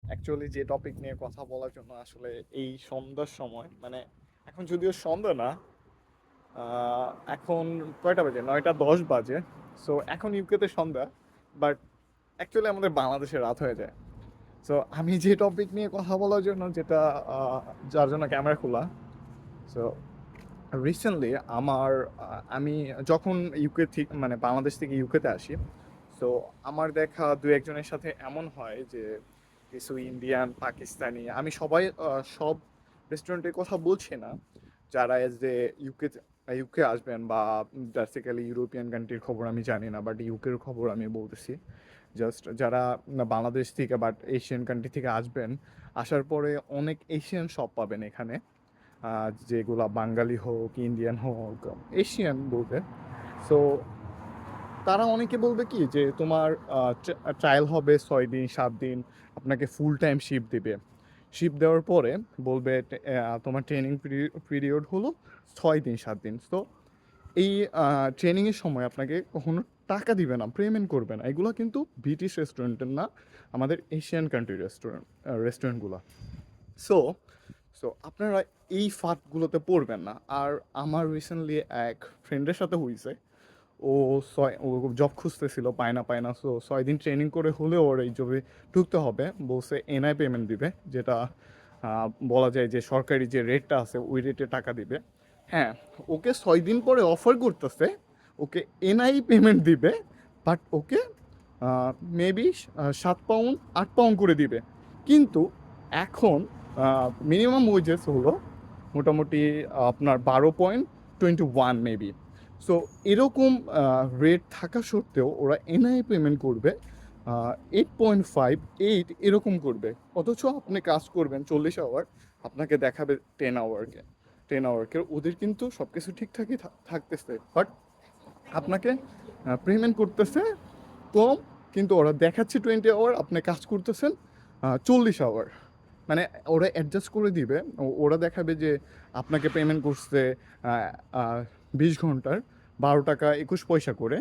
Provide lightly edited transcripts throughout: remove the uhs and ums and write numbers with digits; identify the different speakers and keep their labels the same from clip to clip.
Speaker 1: Actually যে topic নিয়ে কথা বলার জন্য আসলে এই সন্ধ্যার সময় মানে এখন যদিও সন্ধ্যা না, এখন কয়টা বাজে? 9টা 10 বাজে। সো এখন ইউকেতে সন্ধ্যা, বাট অ্যাকচুয়ালি আমাদের বাংলাদেশে রাত হয়ে যায়। সো আমি যে টপিক নিয়ে কথা বলার জন্য যেটা যার জন্য ক্যামেরা খোলা, সো রিসেন্টলি আমি যখন ইউকে থেকে মানে বাংলাদেশ থেকে ইউকেতে আসি, সো আমার দেখা দু একজনের সাথে এমন হয় যে কিছু ইন্ডিয়ান, পাকিস্তানি, আমি সব রেস্টুরেন্টের কথা বলছি না, যারা এজ এ ইউকে ইউকে আসবেন বা বেসিক্যালি ইউরোপিয়ান কান্ট্রির খবর আমি জানি না, বাট ইউকের খবর আমি বলতেছি। জাস্ট যারা বাংলাদেশ থেকে বাট এশিয়ান কান্ট্রি থেকে আসবেন, আসার পরে অনেক এশিয়ান শপ পাবেন এখানে, যেগুলা বাঙালি হোক, ইন্ডিয়ান হোক, এশিয়ান বলতে। সো তারা অনেকে বলবে কি যে তোমার ট্রায়াল হবে 6 দিন 7 দিন, আপনাকে ফুল টাইম শিফট দিবে। শিফট দেওয়ার পরে বলবে তোমার ট্রেনিং পিরিয়ড হলো 6 দিন 7 দিন। তো এই ট্রেনিংয়ের সময় আপনাকে কখনো টাকা দিবে না, পেমেন্ট করবে না। এগুলো কিন্তু ব্রিটিশ রেস্টুরেন্টের না, আমাদের এশিয়ান কান্ট্রি রেস্টুরেন্টগুলো। সো সো আপনারা এই ফাঁদগুলোতে পড়বেন না। আর আমার রিসেন্টলি এক ফ্রেন্ডের সাথে হয়েছে, ও জব খুঁজতেছিল, পায় না। সো 6 দিন ট্রেনিং করে হলেও ওর এই জবে ঢুকতে হবে। বলছে এনআই পেমেন্ট দিবে, যেটা বলা যায় যে সরকারি যে রেটটা আছে ওই রেটে টাকা দিবে। হ্যাঁ, ওকে 6 দিন পরে অফার করতেছে ওকে এনআই পেমেন্ট দিবে, but okay maybe 7 pound 8 pound করে দিবে। কিন্তু এখন মিনিমাম ওয়েজেস হলো মোটামুটি আপনার 12.21 মেবি। সো এরকম রেট থাকা সত্ত্বেও ওরা এনআই পেমেন্ট করবে 8.58 এরকম করবে। অথচ আপনি কাজ করবেন 40 আওয়ার, আপনাকে দেখাবে 10 আওয়ারকে। ওদের কিন্তু সব কিছু ঠিকঠাকই থাকতেছে, বাট আপনাকে পেমেন্ট করতেছে কম, কিন্তু ওরা দেখাচ্ছে 20 আওয়ার, আপনি কাজ করতেছেন 40 আওয়ার। মানে ওরা অ্যাডজাস্ট করে দিবে, ওরা দেখাবে যে আপনাকে পেমেন্ট করছে 20 ঘন্টার 12 টাকা 21 পয়সা করে,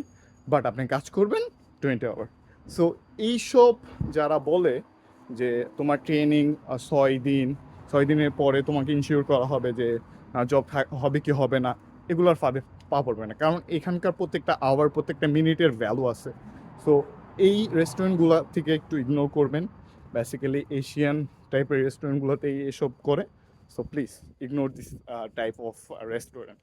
Speaker 1: বাট আপনি কাজ করবেন 20 আওয়ার। সো এইসব যারা বলে যে তোমার ট্রেনিং 6 দিন, 6 দিনের পরে তোমাকে ইনশিওর করা হবে যে জব হবে কি হবে না, এগুলোর ফাঁদে পা পড়বে না। কারণ এখানকার প্রত্যেকটা আওয়ার, প্রত্যেকটা মিনিটের ভ্যালু আছে। সো এই রেস্টুরেন্টগুলো থেকে একটু ইগনোর করবেন। বেসিক্যালি এশিয়ান টাইপের রেস্টুরেন্টগুলোতেই এসব করে। So please ignore this type of restaurant.